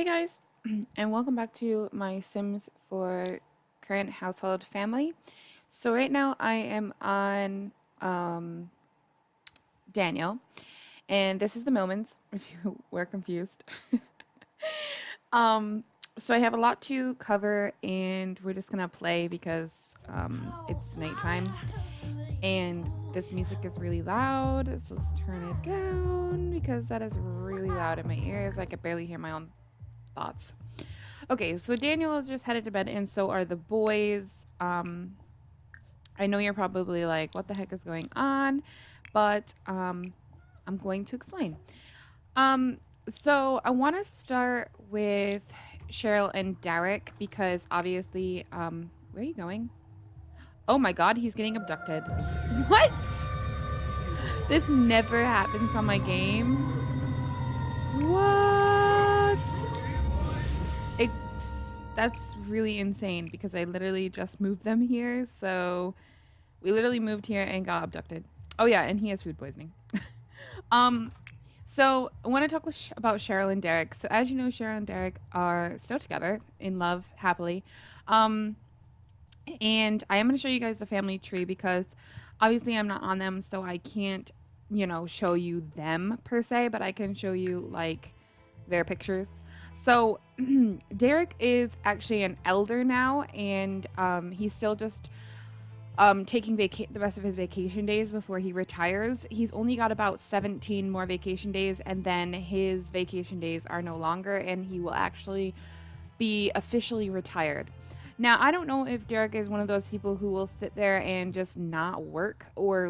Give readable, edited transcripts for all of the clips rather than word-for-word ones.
guys, and welcome back to my Sims for current household family. So right now I am on Daniel, and this is the moments if you were confused. um, so I have a lot to cover, and we're just gonna play because it's nighttime, and this music is really loud. So let's turn it down because that is really loud in my ears. I could barely hear my own thoughts. Okay, so Daniel is just headed to bed, and so are the boys. I know you're probably like, what the heck is going on? But I'm going to explain. Um, so I want to start with Cheryl and Derek because obviously, where are you going? Oh my God, he's getting abducted. What? This never happens on my game. What? That's really insane because I literally just moved them here. So we literally moved here and got abducted. Oh yeah, and he has food poisoning. um, so I want to talk about Cheryl and Derek. So as you know, Cheryl and Derek are still together, in love, happily. Um, and I am going to show you guys the family tree because obviously I'm not on them, so I can't, show you them per se, but I can show you like their pictures. So Derek is actually an elder now, and he's still just taking the rest of his vacation days before he retires. He's only got about 17 more vacation days, and then his vacation days are no longer, and he will actually be officially retired. Now, I don't know if Derek is one of those people who will sit there and just not work or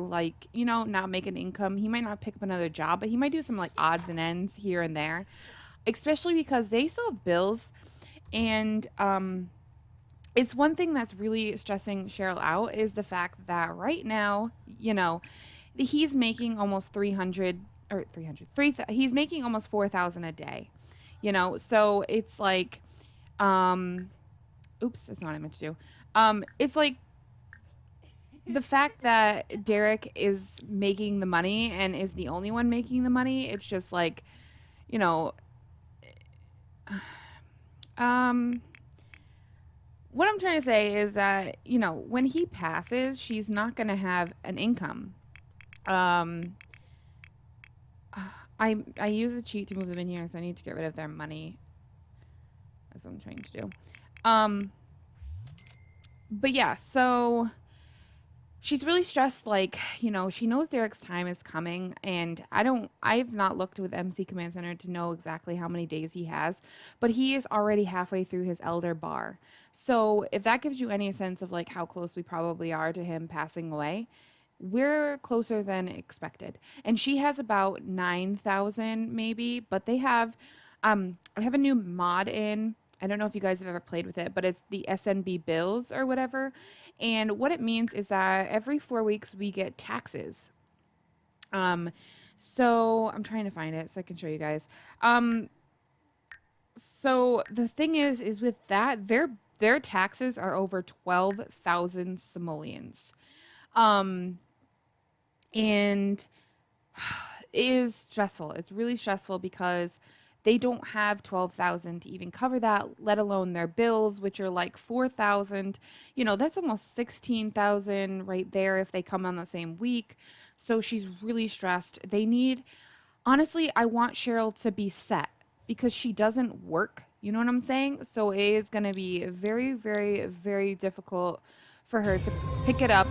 not make an income. He might not pick up another job, but he might do some like odds and ends here and there, especially because they still have bills. And it's one thing that's really stressing Cheryl out is the fact that right now, he's making almost 300 or 300, he's making almost 4,000 a day, so it's like, oops, that's not what I meant to do. It's like the fact that Derek is making the money and is the only one making the money. It's just like, you know, um, what I'm trying to say is that, when he passes, she's not going to have an income. Um, I use the cheat to move them in here, so I need to get rid of their money. That's what I'm trying to do. But yeah, so she's really stressed, like, she knows Derek's time is coming, and I've not looked with MC Command Center to know exactly how many days he has, but he is already halfway through his elder bar. So if that gives you any sense of like how close we probably are to him passing away, we're closer than expected. And she has about 9,000 maybe, but they have I have a new mod in. I don't know if you guys have ever played with it, but it's the SNB bills or whatever. And what it means is that every 4 weeks we get taxes. Um, so I'm trying to find it so I can show you guys. So the thing is with that, their taxes are over 12,000 simoleons. Um, and it is stressful. It's really stressful because they don't have 12,000 to even cover that, let alone their bills, which are like 4,000. That's almost 16,000 right there if they come on the same week. So she's really stressed. Honestly, I want Cheryl to be set because she doesn't work. You know what I'm saying? So it is going to be very, very, very difficult for her to pick it up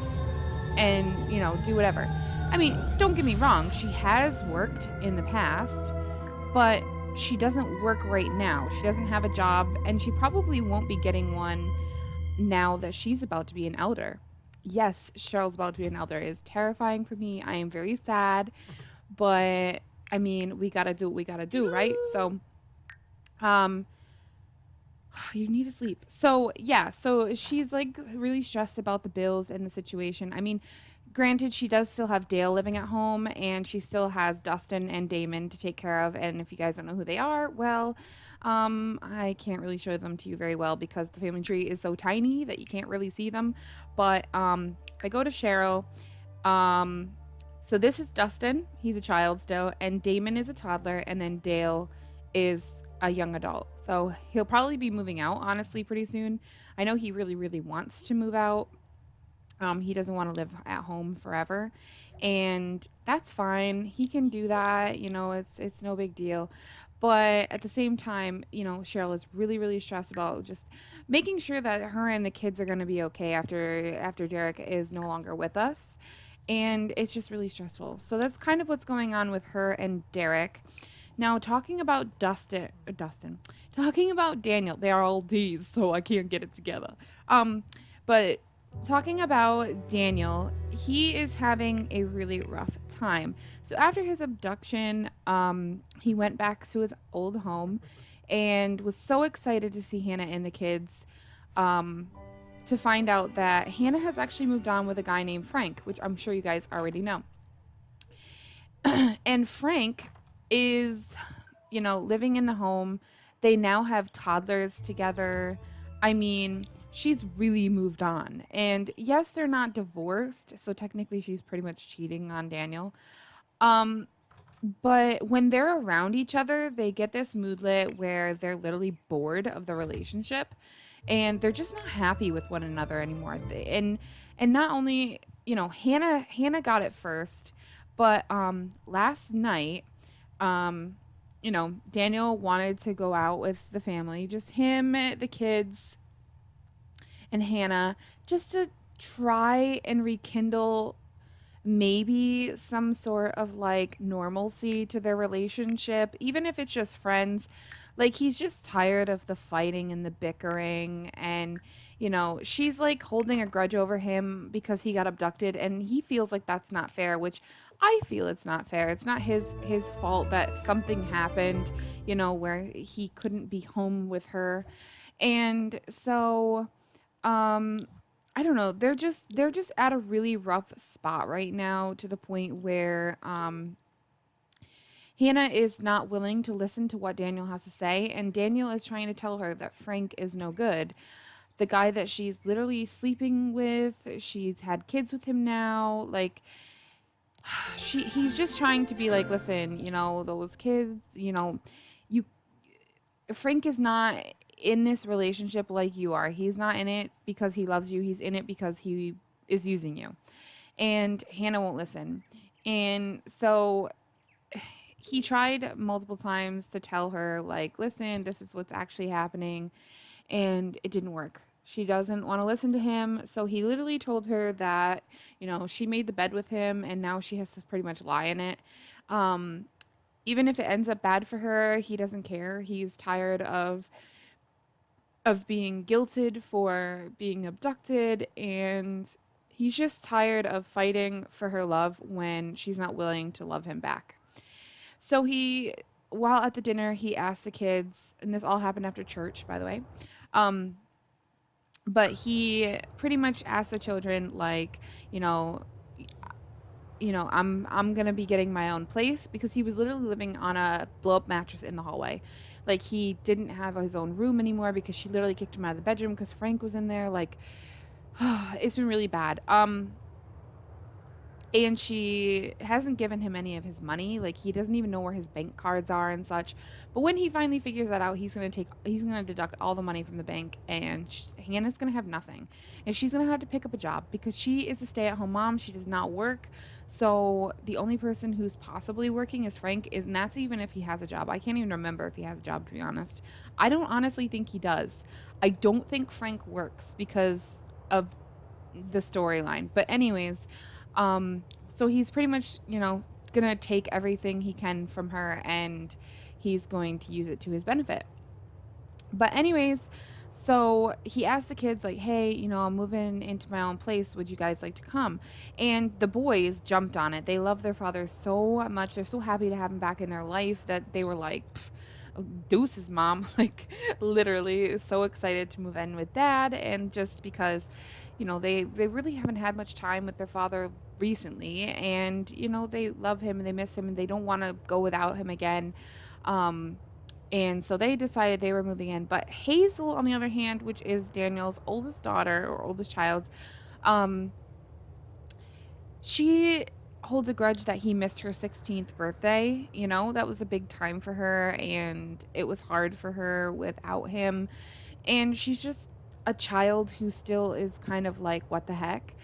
and, do whatever. I mean, don't get me wrong, she has worked in the past, but she doesn't work right now. She doesn't have a job, and she probably won't be getting one now that she's about to be an elder. Yes, Cheryl's about to be an elder. It is terrifying for me. I am very sad, but I mean, we gotta do what we gotta do, right? So, you need to sleep. So, yeah, so she's like really stressed about the bills and the situation. I mean, granted, she does still have Dale living at home, and she still has Dustin and Damon to take care of. And if you guys don't know who they are, well, I can't really show them to you very well because the family tree is so tiny that you can't really see them. But if I go to Cheryl, so this is Dustin. He's a child still, and Damon is a toddler, and then Dale is a young adult. So he'll probably be moving out, honestly, pretty soon. I know he really, really wants to move out. He doesn't want to live at home forever, and that's fine. He can do that. It's no big deal. But at the same time, Cheryl is really, really stressed about just making sure that her and the kids are going to be okay after Derek is no longer with us, and it's just really stressful. So that's kind of what's going on with her and Derek. Now, talking about talking about Daniel, they are all D's, so I can't get it together. But talking about Daniel, he is having a really rough time. So after his abduction, he went back to his old home and was so excited to see Hannah and the kids. To find out that Hannah has actually moved on with a guy named Frank, which I'm sure you guys already know. And Frank is, living in the home. They now have toddlers together. I mean, she's really moved on. And yes, they're not divorced, so technically she's pretty much cheating on Daniel. Um, but when they're around each other, they get this moodlet where they're literally bored of the relationship and they're just not happy with one another anymore. And not only, Hannah got it first, but last night, um Daniel wanted to go out with the family, just him, the kids, and Hannah, just to try and rekindle maybe some sort of like normalcy to their relationship, even if it's just friends. Like, he's just tired of the fighting and the bickering, and she's like holding a grudge over him because he got abducted, and he feels like that's not fair, which I feel it's not fair. It's not his fault that something happened, where he couldn't be home with her. And so I don't know. They're just at a really rough spot right now, to the point where Hannah is not willing to listen to what Daniel has to say, and Daniel is trying to tell her that Frank is no good. The guy that she's literally sleeping with, she's had kids with him now. Like, he's just trying to be like, listen, those kids, you Frank is not in this relationship like you are. He's not in it because he loves you. He's in it because he is using you. And Hannah won't listen. And so he tried multiple times to tell her, like, listen, this is what's actually happening. And it didn't work. She doesn't want to listen to him. So he literally told her that, she made the bed with him and now she has to pretty much lie in it. Um, Even if it ends up bad for her, he doesn't care. He's tired of being guilted for being abducted, and he's just tired of fighting for her love when she's not willing to love him back. So while at the dinner, he asked the kids, and this all happened after church, by the way. Um, but he pretty much asked the children, like, you know, I'm gonna be getting my own place, because he was literally living on a blow up mattress in the hallway. Like, he didn't have his own room anymore because she literally kicked him out of the bedroom because Frank was in there. Like, it's been really bad. And she hasn't given him any of his money. Like, he doesn't even know where his bank cards are and such. But when he finally figures that out, he's gonna deduct all the money from the bank, and Hannah's gonna have nothing, and she's gonna have to pick up a job because she is a stay-at-home mom. She does not work, so the only person who's possibly working is Frank, and that's even if he has a job. I can't even remember if he has a job, to be honest. I don't honestly think he does. I don't think Frank works because of the storyline. But anyways, so he's pretty much, gonna take everything he can from her, and he's going to use it to his benefit. But anyways, so he asked the kids, like, hey, I'm moving into my own place. Would you guys like to come? And the boys jumped on it. They love their father so much. They're so happy to have him back in their life that they were like, deuces, mom. Like, literally so excited to move in with dad. And just because, they really haven't had much time with their father recently, and they love him and they miss him and they don't want to go without him again. And so they decided they were moving in. But Hazel, on the other hand, which is Daniel's oldest daughter or oldest child, um she holds a grudge that he missed her 16th birthday. You know, that was a big time for her, and it was hard for her without him. And she's just a child who still is kind of like, what the heck?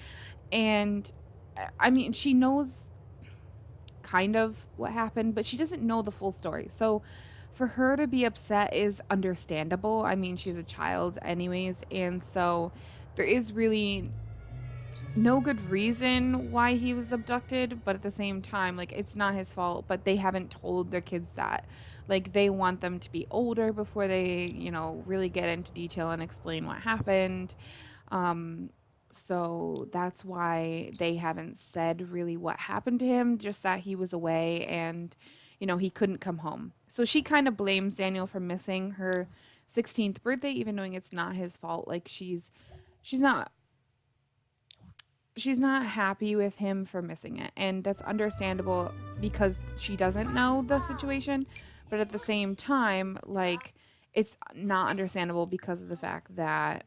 And I mean, she knows kind of what happened, but she doesn't know the full story. So for her to be upset is understandable. I mean, she's a child, anyways. And so there is really no good reason why he was abducted, but at the same time, like, it's not his fault, but they haven't told their kids that. Like, they want them to be older before they, really get into detail and explain what happened. Um, so that's why they haven't said really what happened to him, just that he was away and, he couldn't come home. So she kind of blames Daniel for missing her 16th birthday, even knowing it's not his fault. Like, she's not she's not happy with him for missing it, and that's understandable because she doesn't know the situation. But at the same time, like, it's not understandable because of the fact that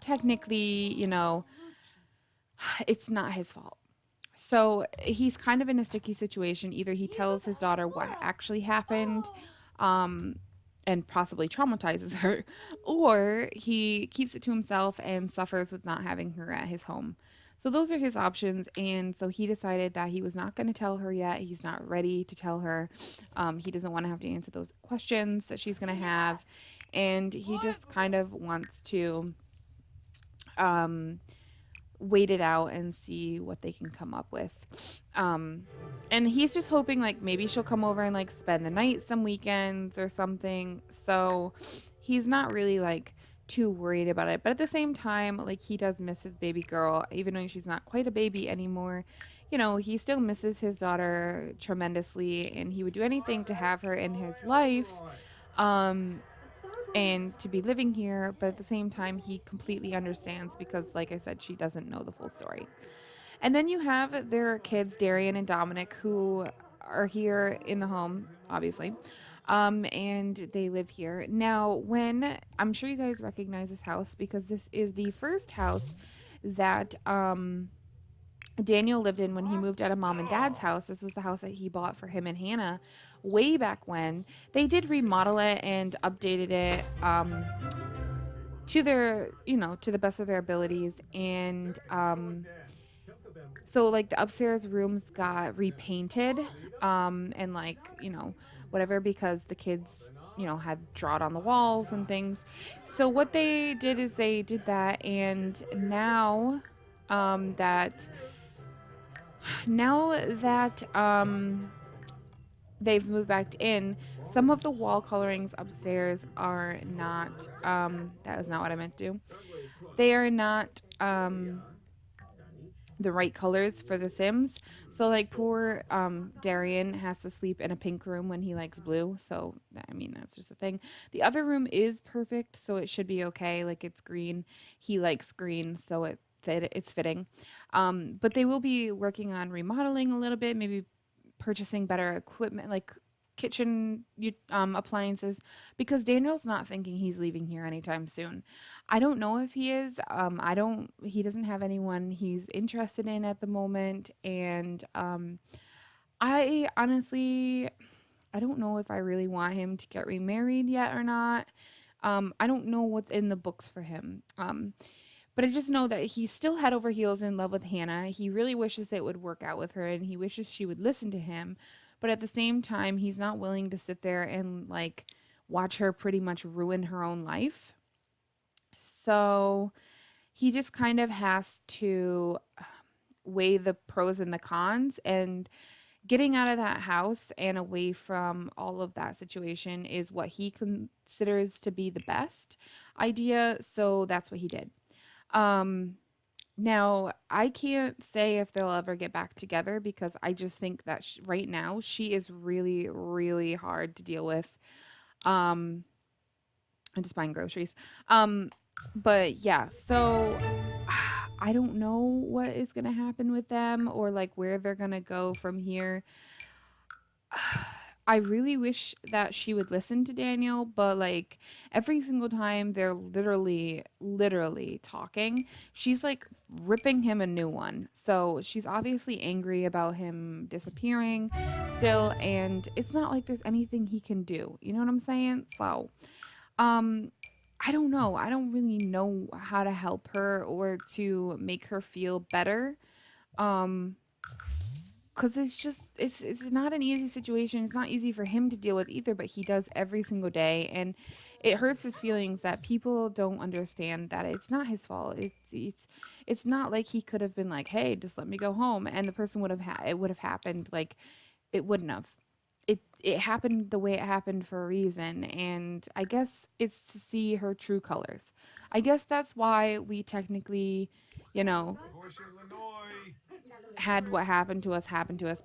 technically, it's not his fault. So he's kind of in a sticky situation. Either he tells his daughter what actually happened, um, and possibly traumatizes her, or he keeps it to himself and suffers with not having her at his home. So those are his options. And so he decided that he was not going to tell her yet. He's not ready to tell her. He doesn't want to have to answer those questions that she's going to have. And he just kind of wants to um, wait it out and see what they can come up with. And he's just hoping like maybe she'll come over and like spend the night some weekends or something. So he's not really like too worried about it. But at the same time, like, he does miss his baby girl, even though she's not quite a baby anymore. He still misses his daughter tremendously, and he would do anything to have her in his life. Um, and to be living here, but at the same time, he completely understands because, like I said, she doesn't know the full story. And then you have their kids, Darian and Dominic, who are here in the home, obviously. And they live here. Now, when I'm sure you guys recognize this house because this is the first house that Daniel lived in when he moved out of mom and dad's house. This was the house that he bought for him and Hannah way back when. They did remodel it and updated it to their, to the best of their abilities. And so, like, the upstairs rooms got repainted, and, like, whatever, because the kids, had drawed on the walls and things. So what they did is they did that, and that now that they've moved back in, some of the wall colorings upstairs are not, that is not what I meant to do. They are not the right colors for the Sims. So, like, poor Darian has to sleep in a pink room when he likes blue. So, I mean, that's just a thing. The other room is perfect, so it should be okay. Like, it's green. He likes green, so it's fitting. But they will be working on remodeling a little bit, maybe purchasing better equipment, like kitchen appliances, because Daniel's not thinking he's leaving here anytime soon. I don't know if he is. He doesn't have anyone he's interested in at the moment. And I honestly, I don't know if I really want him to get remarried yet or not. I don't know what's in the books for him. But I just know that he's still head over heels in love with Hannah. He really wishes it would work out with her, and he wishes she would listen to him. But at the same time, he's not willing to sit there and, like, watch her pretty much ruin her own life. So he just kind of has to weigh the pros and the cons, and getting out of that house and away from all of that situation is what he considers to be the best idea. So that's what he did. Um, Now, I can't say if they'll ever get back together because I just think that right now she is really, really hard to deal with. Um, I'm just buying groceries. Um, but yeah, so I don't know what is going to happen with them or like where they're going to go from here. I really wish that she would listen to Daniel, but like every single time they're literally talking, she's like ripping him a new one. So she's obviously angry about him disappearing still, and it's not like there's anything he can do. You know what I'm saying? So, um, I don't know. I don't really know how to help her or to make her feel better. Um, because it's not an easy situation. It's not easy for him to deal with either, but he does every single day, and it hurts his feelings that people don't understand that it's not his fault. It's not like he could have been like, hey, just let me go home, and the person would have it would have happened. Like, it wouldn't have. It happened the way it happened for a reason, and I guess it's to see her true colors. I guess that's why we technically, you know, had what happened to us,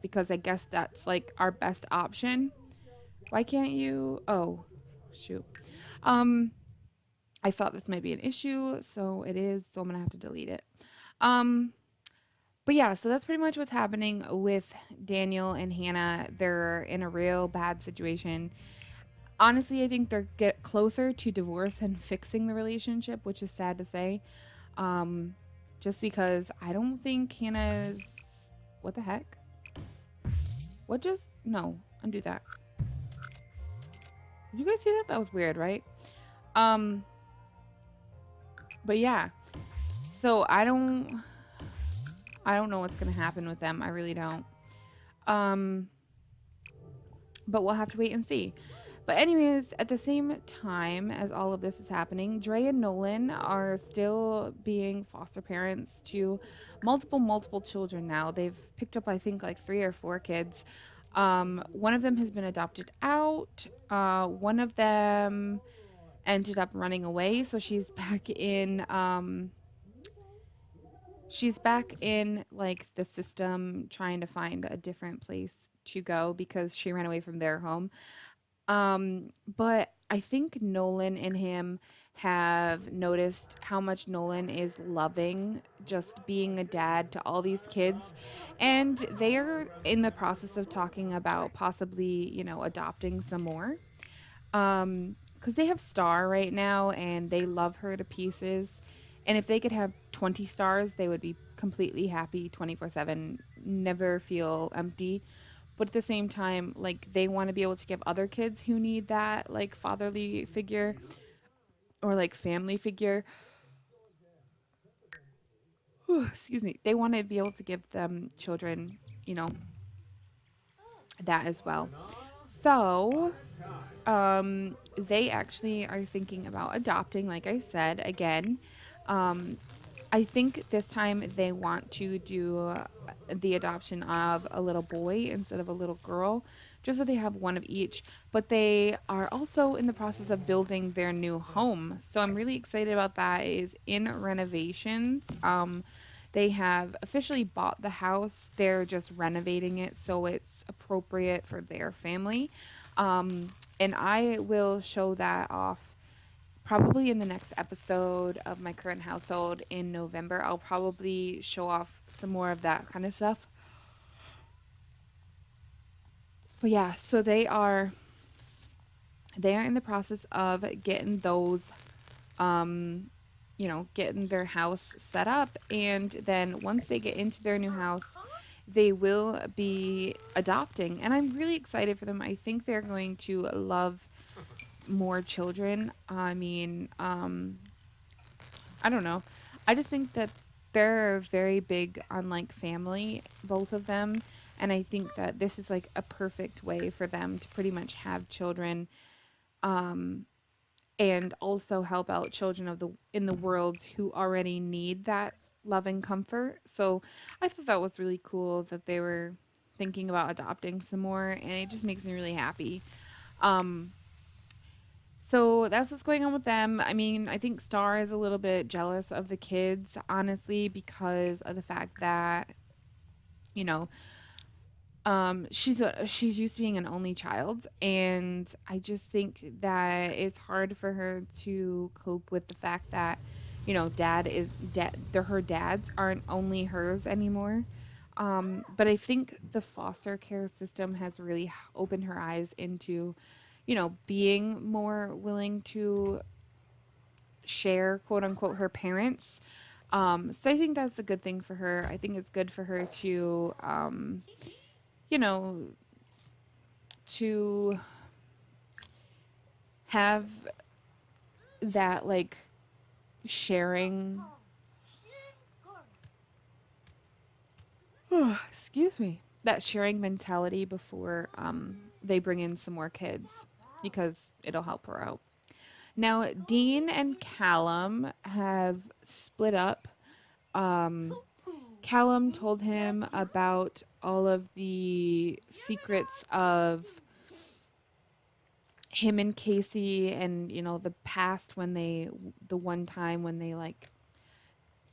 because I guess that's like our best option. Why can't you? Oh, shoot. Um, I thought this might be an issue, so it is. So I'm gonna have to delete it. Um, but yeah, so that's pretty much what's happening with Daniel and Hannah. They're in a real bad situation. Honestly, I think they're get closer to divorce and fixing the relationship, which is sad to say. Um, just because I don't think Hannah's. What the heck? What just. No, undo that. Did you guys see that? That was weird, right? Um, but yeah. So I don't know what's gonna happen with them. I really don't. Um, but we'll have to wait and see. But anyways, at the same time as all of this is happening, Dre and Nolan are still being foster parents to multiple children now. They've picked up, I think, like 3 or 4 kids. One of them has been adopted out. One of them ended up running away, so she's back in like the system trying to find a different place to go because she ran away from their home. But I think Nolan and him have noticed how much Nolan is loving just being a dad to all these kids. And they are in the process of talking about possibly, adopting some more. Because they have Star right now and they love her to pieces. And if they could have 20 stars, they would be completely happy 24/7, never feel empty. But at the same time, like they want to be able to give other kids who need that like fatherly figure or like family figure, excuse me, they want to be able to give them children, you know, that as well. So, they actually are thinking about adopting, like I said, again. Um, I think this time they want to do the adoption of a little boy instead of a little girl, just so they have one of each. But they are also in the process of building their new home. So I'm really excited about that. It is in renovations. They have officially bought the house. They're just renovating it so it's appropriate for their family. And I will show that off probably in the next episode of my current household in November. I'll probably show off some more of that kind of stuff. But yeah, so they are in the process of getting those um getting their house set up, and then once they get into their new house, they will be adopting, and I'm really excited for them. I think they're going to love more children. I mean, I don't know. I just think that they're very big on like family, both of them. And I think that this is like a perfect way for them to pretty much have children, um, and also help out children of the in the world who already need that love and comfort. So I thought that was really cool that they were thinking about adopting some more, and it just makes me really happy. Um, So that's what's going on with them. I mean, I think Star is a little bit jealous of the kids, honestly, because of the fact that, you know, she's used to being an only child, and I just think that it's hard for her to cope with the fact that, dad is dead. Her dads aren't only hers anymore. But I think the foster care system has really opened her eyes into, being more willing to share, quote unquote, her parents. So I think that's a good thing for her. I think it's good for her to, you know, to have that like sharing. Excuse me. That sharing mentality before they bring in some more kids because it'll help her out. Now, Dean and Callum have split up. Um, Callum told him about all of the secrets of him and Casey and, the past the one time when they like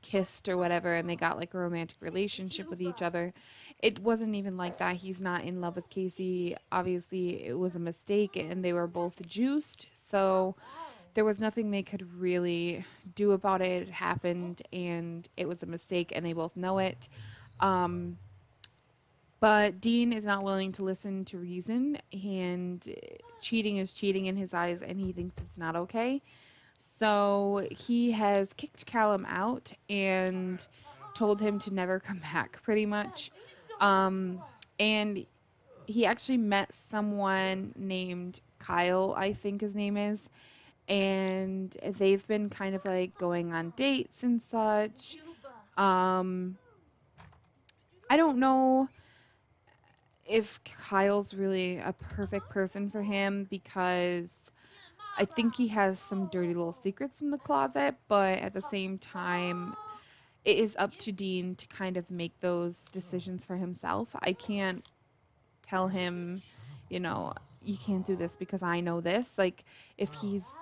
kissed or whatever and they got like a romantic relationship with each other. It wasn't even like that. He's not in love with Casey. Obviously, it was a mistake and they were both juiced. So there was nothing they could really do about it. It happened and it was a mistake and they both know it. Um, but Dean is not willing to listen to reason, and cheating is cheating in his eyes, and he thinks it's not okay. So he has kicked Callum out and told him to never come back, pretty much. And he actually met someone named Kyle, I think his name is, and they've been kind of like going on dates and such. Um, I don't know if Kyle's really a perfect person for him because I think he has some dirty little secrets in the closet, but at the same time, it is up to Dean to kind of make those decisions for himself. I can't tell him, you can't do this because I know this. Like, if he's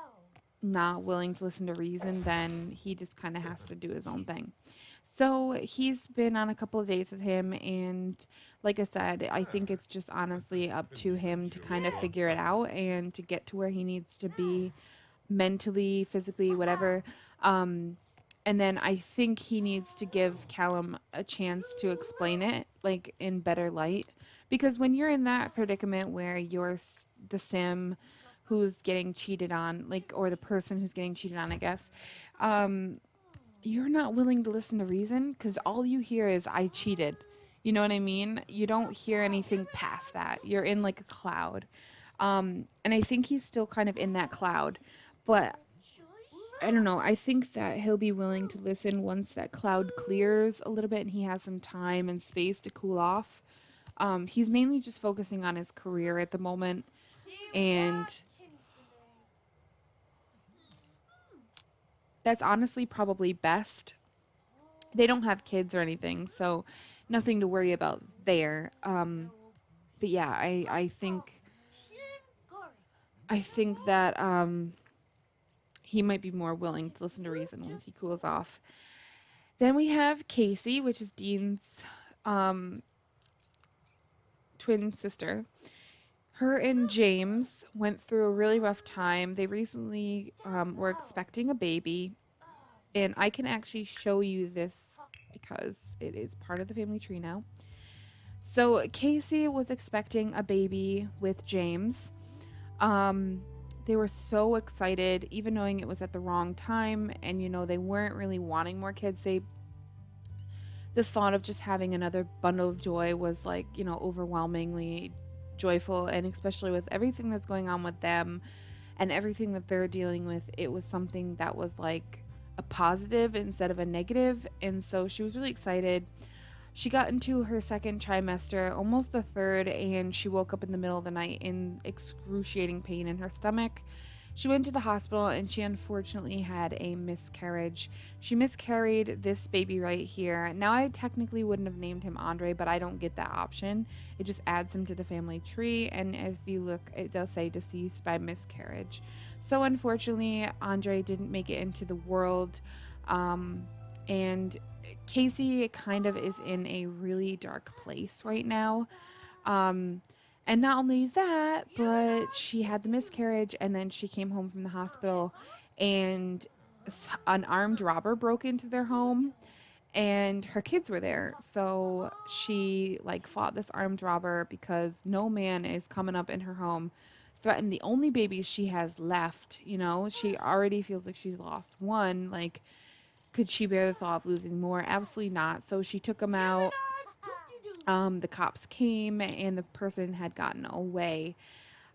not willing to listen to reason, then he just kind of has to do his own thing. So he's been on a couple of dates with him, and like I said, I think it's just honestly up to him to kind of figure it out and to get to where he needs to be mentally, physically, whatever. And then I think he needs to give Callum a chance to explain it like in better light, because when you're in that predicament where you're the sim who's getting cheated on, like, or the person who's getting cheated on, I guess, you're not willing to listen to reason because all you hear is I cheated. You know what I mean? You don't hear anything past that. You're in like a cloud. And I think he's still kind of in that cloud. But I don't know. I think that he'll be willing to listen once that cloud clears a little bit and he has some time and space to cool off. He's mainly just focusing on his career at the moment. And that's honestly probably best. They don't have kids or anything, so nothing to worry about there. But yeah, I think that he might be more willing to listen to reason once he cools off. Then we have Casey, which is Dean's twin sister. Her and James went through a really rough time. They recently were expecting a baby, and I can actually show you this because it is part of the family tree now. So Casey was expecting a baby with James. They were so excited, even knowing it was at the wrong time, and they weren't really wanting more kids. The thought of just having another bundle of joy was like, overwhelmingly joyful, and especially with everything that's going on with them and everything that they're dealing with, it was something that was like a positive instead of a negative. And so she was really excited. She got into her second trimester, almost the third, and she woke up in the middle of the night in excruciating pain in her stomach. She went to the hospital and she unfortunately had a miscarriage. She miscarried this baby right here. Now, I technically wouldn't have named him Andre, but I don't get that option. It just adds him to the family tree, and if you look, it does say deceased by miscarriage. So unfortunately, Andre didn't make it into the world, and Casey kind of is in a really dark place right now. And not only that, but she had the miscarriage, and then she came home from the hospital, and an armed robber broke into their home, and her kids were there. So she like fought this armed robber because no man is coming up in her home, threatened the only babies she has left. You know, she already feels like she's lost one. Like, could she bear the thought of losing more? Absolutely not. So she took him out. The cops came and the person had gotten away.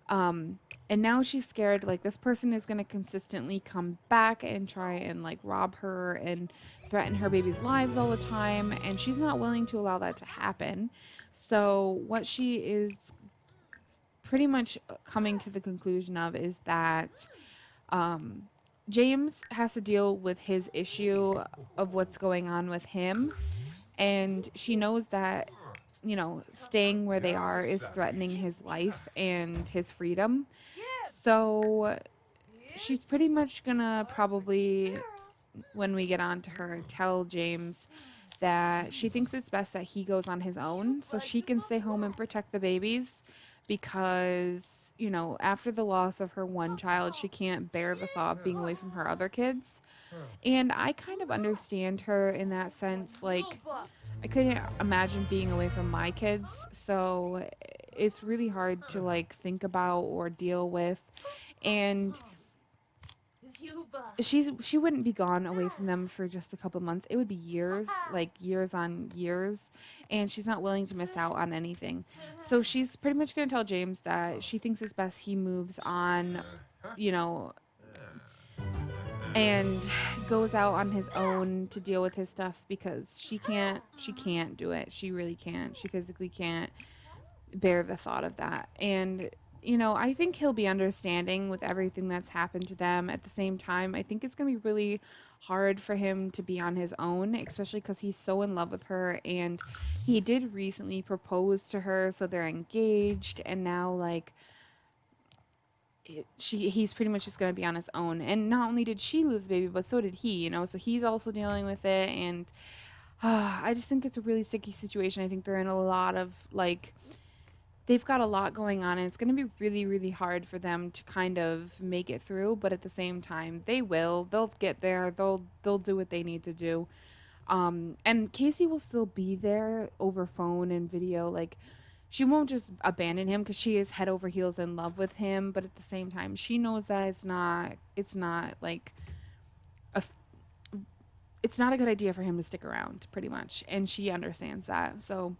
Um, and now she's scared like this person is going to consistently come back and try and like rob her and threaten her baby's lives all the time. And she's not willing to allow that to happen. So, what she is pretty much coming to the conclusion of is that um, James has to deal with his issue of what's going on with him. And she knows that, you know, staying where they are is threatening his life and his freedom. So she's pretty much gonna probably, when we get on to her, tell James that she thinks it's best that he goes on his own so she can stay home and protect the babies because, you know, after the loss of her one child, she can't bear the thought of being away from her other kids. And I kind of understand her in that sense. Like, I couldn't imagine being away from my kids, so it's really hard to like think about or deal with. And she wouldn't be gone away from them for just a couple months. It would be years, like years on years, and she's not willing to miss out on anything. So she's pretty much going to tell James that she thinks it's best he moves on, you know, and goes out on his own to deal with his stuff because she can't do it. She really can't. She physically can't bear the thought of that. And you know, I think he'll be understanding with everything that's happened to them. At the same time, I think it's going to be really hard for him to be on his own, especially because he's so in love with her. And he did recently propose to her, so they're engaged. And now, like, he's pretty much just going to be on his own. And not only did she lose the baby, but so did he, you know, so he's also dealing with it. And I just think it's a really sticky situation. I think they're in a lot of, like, they've got a lot going on, and it's going to be really, really hard for them to kind of make it through. But at the same time, they'll get there. They'll do what they need to do. And Casey will still be there over phone and video. Like, she won't just abandon him because she is head over heels in love with him. But at the same time, she knows that it's not like a it's not a good idea for him to stick around, pretty much, and she understands that. So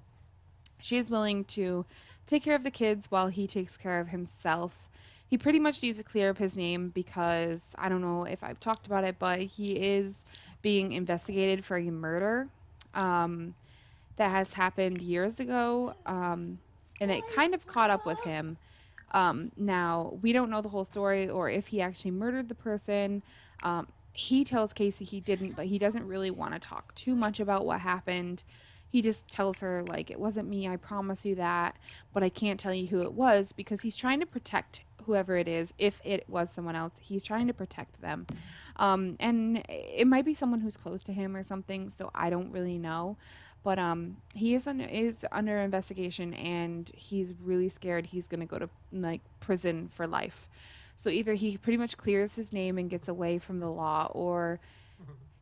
she is willing to take care of the kids while he takes care of himself. He pretty much needs to clear up his name because I don't know if I've talked about it, but he is being investigated for a murder that has happened years ago, and it kind of caught up with him. Now, we don't know the whole story or if he actually murdered the person. He tells Casey he didn't, but he doesn't really want to talk too much about what happened. He just tells her, like, it wasn't me, I promise you that, but I can't tell you who it was because he's trying to protect whoever it is. If it was someone else, he's trying to protect them. And it might be someone who's close to him or something, so I don't really know. But he is under investigation, and he's really scared he's going to go to, like, prison for life. So either he pretty much clears his name and gets away from the law, or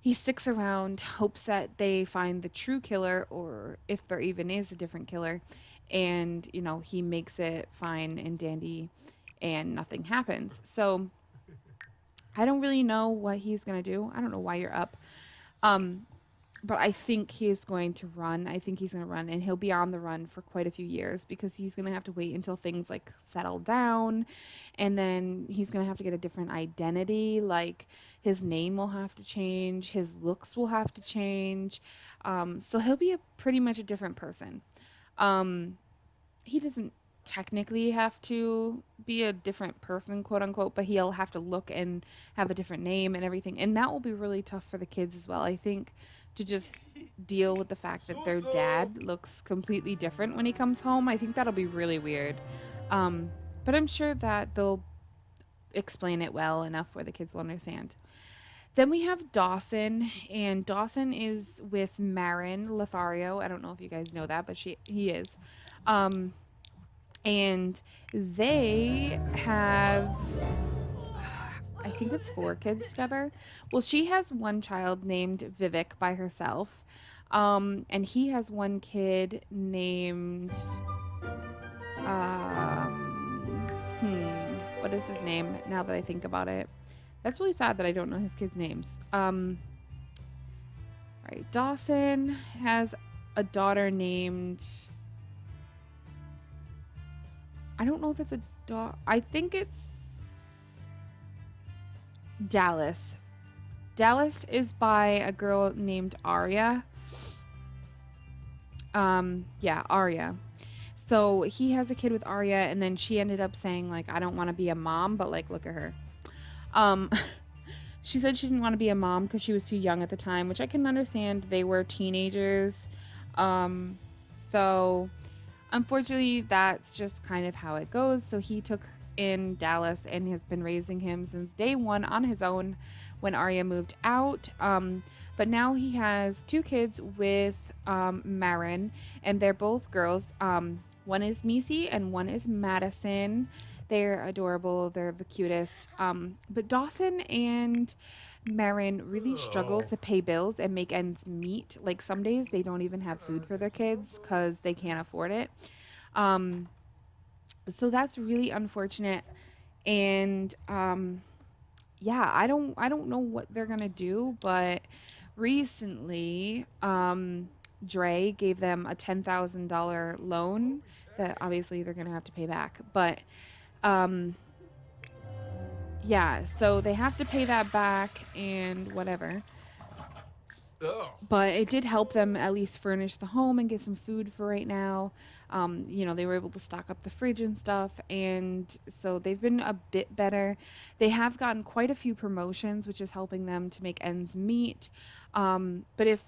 he sticks around, hopes that they find the true killer, or if there even is a different killer, and, you know, he makes it fine and dandy and nothing happens. So I don't really know what he's going to do. I don't know why you're up. But I think he's going to run. I think he's going to run, and he'll be on the run for quite a few years because he's going to have to wait until things like settle down, and then he's going to have to get a different identity. Like, his name will have to change, his looks will have to change. So he'll be pretty much a different person. He doesn't technically have to be a different person, quote unquote, but he'll have to look and have a different name and everything, and that will be really tough for the kids as well. I think to just deal with the fact that their dad looks completely different when he comes home. I think that'll be really weird. But I'm sure that they'll explain it well enough where the kids will understand. Then we have Dawson, and Dawson is with Marin Lothario. I don't know if you guys know that, but he is. And they have, I think it's 4 kids together. Well, she has one child named Vivek by herself. And he has one kid named what is his name now that I think about it? That's really sad that I don't know his kids' names. Right, Dawson has a daughter named, I don't know if it's a daughter. I think it's Dallas. Dallas is by a girl named Arya. Yeah, Arya. So he has a kid with Arya, and then she ended up saying, like, I don't want to be a mom, but, like, look at her. She said she didn't want to be a mom because she was too young at the time, which I can understand. They were teenagers. So unfortunately, that's just kind of how it goes. So he took in Dallas and has been raising him since day one on his own when Arya moved out. But now he has 2 kids with Marin, and they're both girls. One is Missy and one is Madison. They're adorable. They're the cutest. But Dawson and Marin really struggle to pay bills and make ends meet. Like, some days they don't even have food for their kids because they can't afford it. So that's really unfortunate. And yeah, I don't know what they're gonna do, but recently, Dre gave them a $10,000 loan that obviously they're gonna have to pay back. But yeah, so they have to pay that back and whatever. But it did help them at least furnish the home and get some food for right now. You know, they were able to stock up the fridge and stuff, and so they've been a bit better. They have gotten quite a few promotions, which is helping them to make ends meet. But if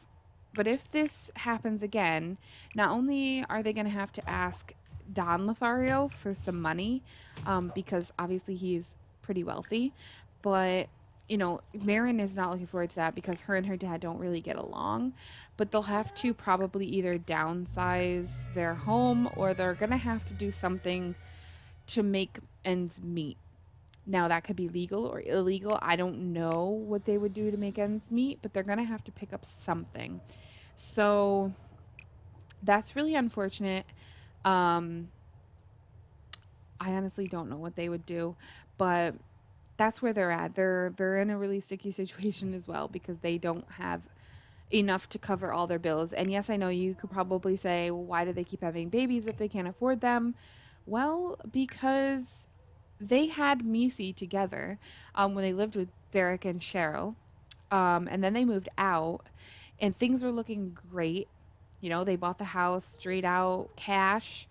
this happens again, not only are they going to have to ask Don Lothario for some money, because obviously he's pretty wealthy, but you know, Marin is not looking forward to that because her and her dad don't really get along. But they'll have to probably either downsize their home or they're going to have to do something to make ends meet. Now, that could be legal or illegal. I don't know what they would do to make ends meet, but they're going to have to pick up something. So that's really unfortunate. I honestly don't know what they would do, but that's where they're at. They're in a really sticky situation as well because they don't have enough to cover all their bills. And yes, I know you could probably say, well, why do they keep having babies if they can't afford them? Well, because they had Missy together when they lived with Derek and Cheryl. And then they moved out and things were looking great. You know, they bought the house straight out cash.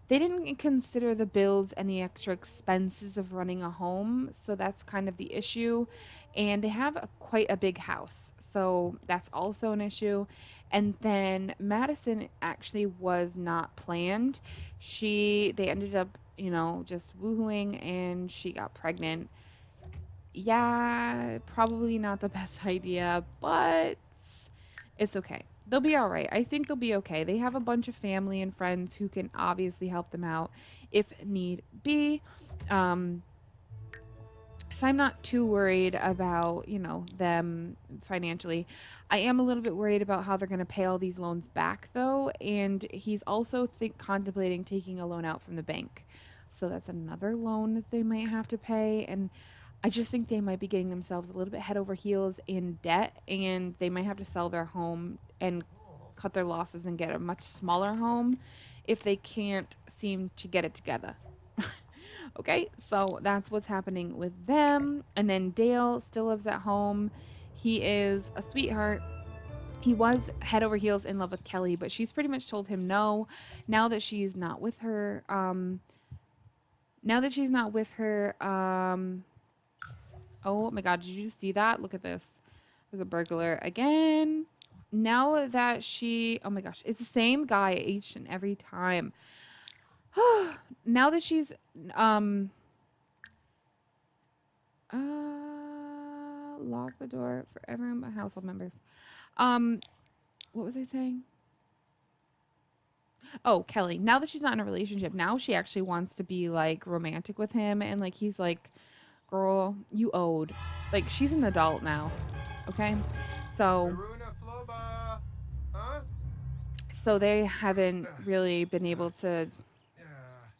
They didn't consider the bills and the extra expenses of running a home, so that's kind of the issue. And they have quite a big house, so that's also an issue. And then Madison actually was not planned. They ended up, you know, just woohooing, and she got pregnant. Yeah, probably not the best idea, but it's okay. They'll be all right. I think they'll be okay. They have a bunch of family and friends who can obviously help them out if need be. So I'm not too worried about, you know, them financially. I am a little bit worried about how they're going to pay all these loans back, though. And he's also contemplating taking a loan out from the bank. So that's another loan that they might have to pay. And I just think they might be getting themselves a little bit head over heels in debt, and they might have to sell their home and cut their losses and get a much smaller home if they can't seem to get it together. Okay, so that's what's happening with them. And then Dale still lives at home. He is a sweetheart. He was head over heels in love with Kelly, but she's pretty much told him no. Now that she's not with her, oh my God, did you just see that? Look at this. There's a burglar again. Now that oh my gosh, it's the same guy each and every time. Now that she's, lock the door for everyone but household members. What was I saying? Oh, Kelly. Now that she's not in a relationship, now she actually wants to be like romantic with him, and like he's like, girl, you owed. Like, she's an adult now. Okay? So So they haven't really been able to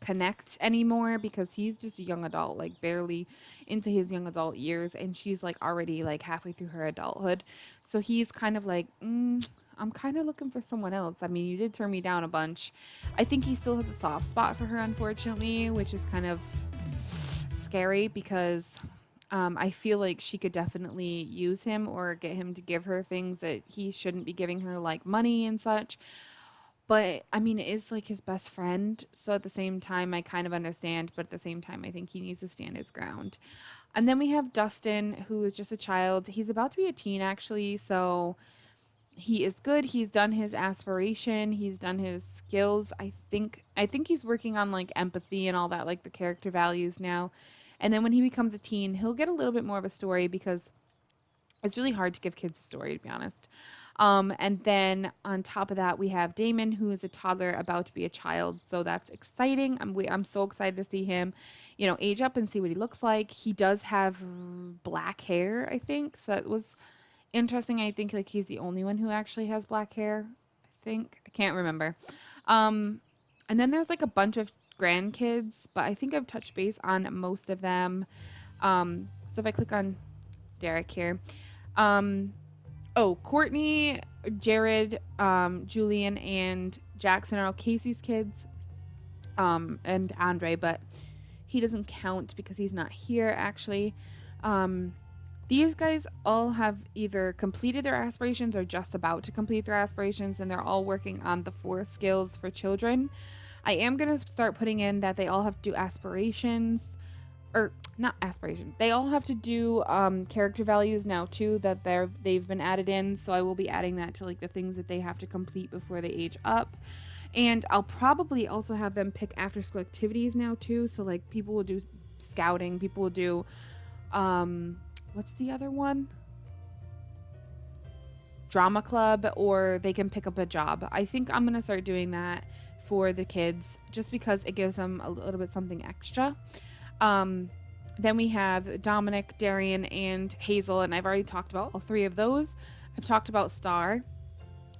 connect anymore because he's just a young adult, like barely into his young adult years, and she's like already like halfway through her adulthood. So he's kind of like, I'm kind of looking for someone else. I mean, you did turn me down a bunch. I think he still has a soft spot for her, unfortunately, which is kind of scary because I feel like she could definitely use him or get him to give her things that he shouldn't be giving her, like money and such. But I mean, it is like his best friend. So at the same time, I kind of understand. But at the same time, I think he needs to stand his ground. And then we have Dustin, who is just a child. He's about to be a teen, actually. So he is good. He's done his aspiration. He's done his skills. I think he's working on like empathy and all that, like the character values now. And then when he becomes a teen, he'll get a little bit more of a story because it's really hard to give kids a story, to be honest. And then on top of that, we have Damon, who is a toddler about to be a child. So that's exciting. I'm so excited to see him, age up and see what he looks like. He does have black hair, I think. So that was interesting. I think like he's the only one who actually has black hair. I can't remember. Um, and then there's like a bunch of grandkids, but I think I've touched base on most of them. So if I click on Derek here, um, oh, Courtney, Jared, Julian, and Jackson are all Casey's kids, and Andre, but he doesn't count because he's not here actually. Um, these guys all have either completed their aspirations or just about to complete their aspirations, and they're all working on the 4 skills for children. I am going to start putting in that they all have to do aspirations, or not aspiration. They all have to do character values now too that they've been added in. So I will be adding that to like the things that they have to complete before they age up. And I'll probably also have them pick after school activities now too. So like people will do scouting, people will do what's the other one? Drama club, or they can pick up a job. I think I'm gonna start doing that for the kids just because it gives them a little bit something extra. Um, then we have Dominic, Darian, and Hazel, and I've already talked about all 3 of those. I've talked about Star,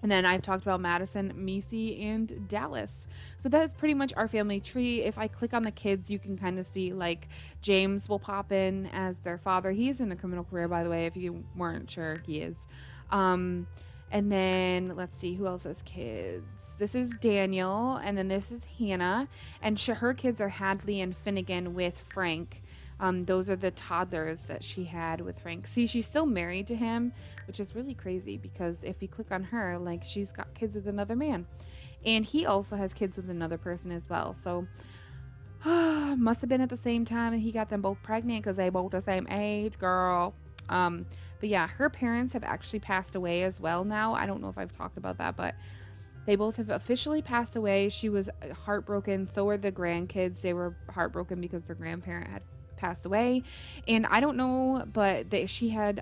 and then I've talked about Madison, Macy, and Dallas. So that's pretty much our family tree. If I click on the kids, you can kind of see like James will pop in as their father. He's in the criminal career, by the way, if you weren't sure, he is. Um, and then let's see who else has kids. This is Daniel, and then this is Hannah, and her kids are Hadley and Finnegan with Frank. Those are the toddlers that she had with Frank. See, she's still married to him, which is really crazy because if you click on her, like she's got kids with another man, and he also has kids with another person as well. So must have been at the same time, and he got them both pregnant because they both the same age, girl. But yeah, her parents have actually passed away as well now. I don't know if I've talked about that, but they both have officially passed away. She was heartbroken. So were the grandkids. They were heartbroken because their grandparent had passed away. And I don't know, but she had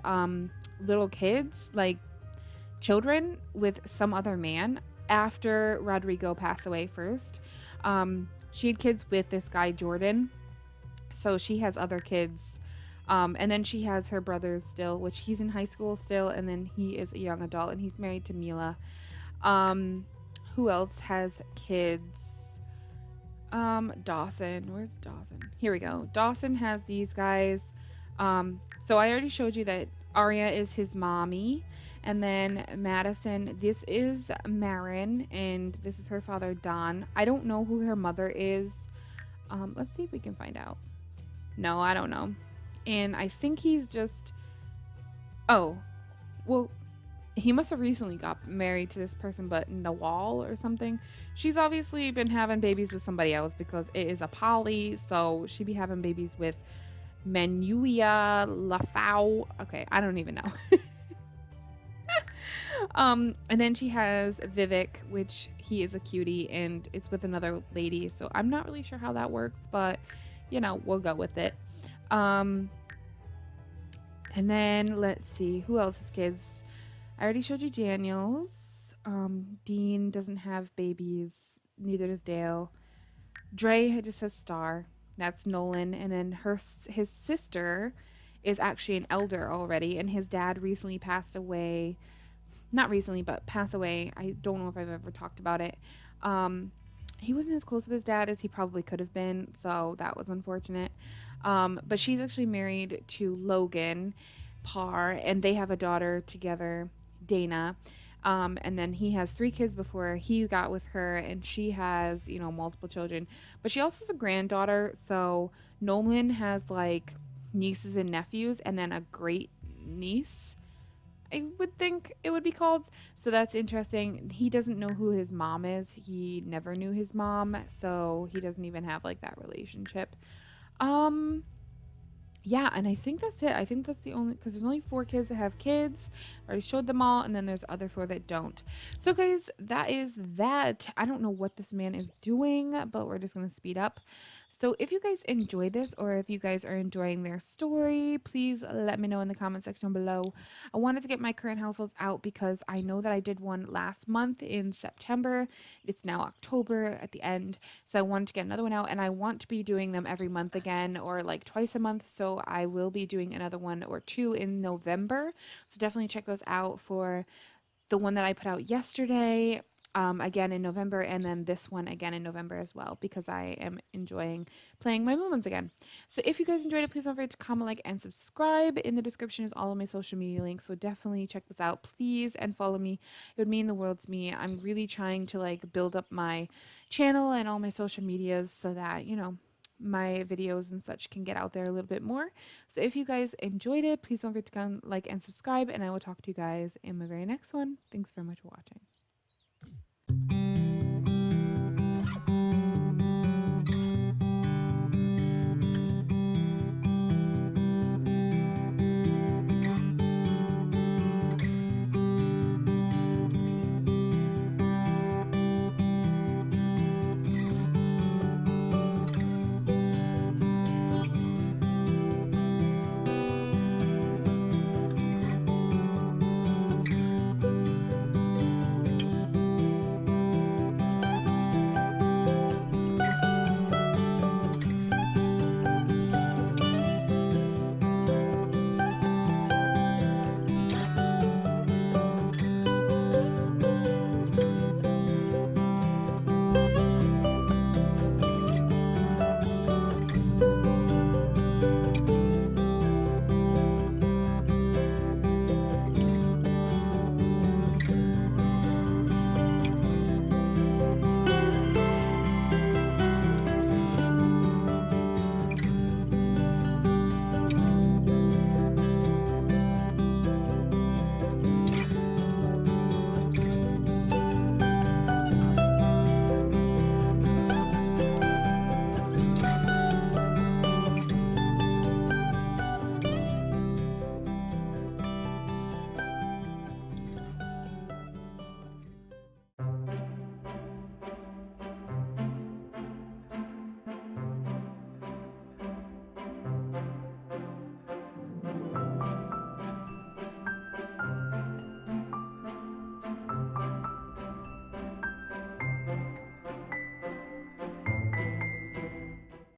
little kids, like children, with some other man after Rodrigo passed away first. She had kids with this guy, Jordan. So she has other kids. And then she has her brothers still, which he's in high school still. And then he is a young adult and he's married to Mila. Who else has kids? Dawson. Where's Dawson? Here we go. Dawson has these guys. So I already showed you that Arya is his mommy. And then Madison, this is Marin, and this is her father, Don. I don't know who her mother is. Let's see if we can find out. No, I don't know. And I think he's just... Oh, well, he must have recently got married to this person, but Nawal or something. She's obviously been having babies with somebody else because it is a poly, so she'd be having babies with Menuia Lafau. Okay, I don't even know. And then she has Vivek, which he is a cutie, and it's with another lady, so I'm not really sure how that works, but, we'll go with it. And then let's see who else's kids. I already showed you Daniel's. Dean doesn't have babies, neither does Dale. Dre just has Star. That's Nolan. And then his sister is actually an elder already, and his dad recently passed away. not recently, but pass away. I don't know if I've ever talked about it. Um, he wasn't as close with his dad as he probably could have been, so that was unfortunate. But she's actually married to Logan Parr, and they have a daughter together, Dana. And then he has 3 kids before he got with her, and she has, multiple children. But she also has a granddaughter, so Nolan has like nieces and nephews, and then a great niece, I would think it would be called. So that's interesting. He doesn't know who his mom is. He never knew his mom, so he doesn't even have like that relationship. Um yeah, and I think that's it. I think that's the only, because there's only 4 kids that have kids. I already showed them all, and then there's other 4 that don't. So, guys, that is that. I don't know what this man is doing, but we're just gonna speed up. So, if you guys enjoy this, or if you guys are enjoying their story, please let me know in the comment section below. I wanted to get my current households out because I know that I did one last month in September. It's now October at the end, so I wanted to get another one out, and I want to be doing them every month again, or like twice a month. So I will be doing another one or 2 in November. So definitely check those out for the one that I put out yesterday. Again in November, and then this one again in November as well, because I am enjoying playing my moments again. So if you guys enjoyed it, please don't forget to comment, like, and subscribe. In the description is all of my social media links, so definitely check this out, please, and follow me. It would mean the world to me. I'm really trying to like build up my channel and all my social medias so that my videos and such can get out there a little bit more. So if you guys enjoyed it, please don't forget to like and subscribe, and I will talk to you guys in my very next one. Thanks very much for watching.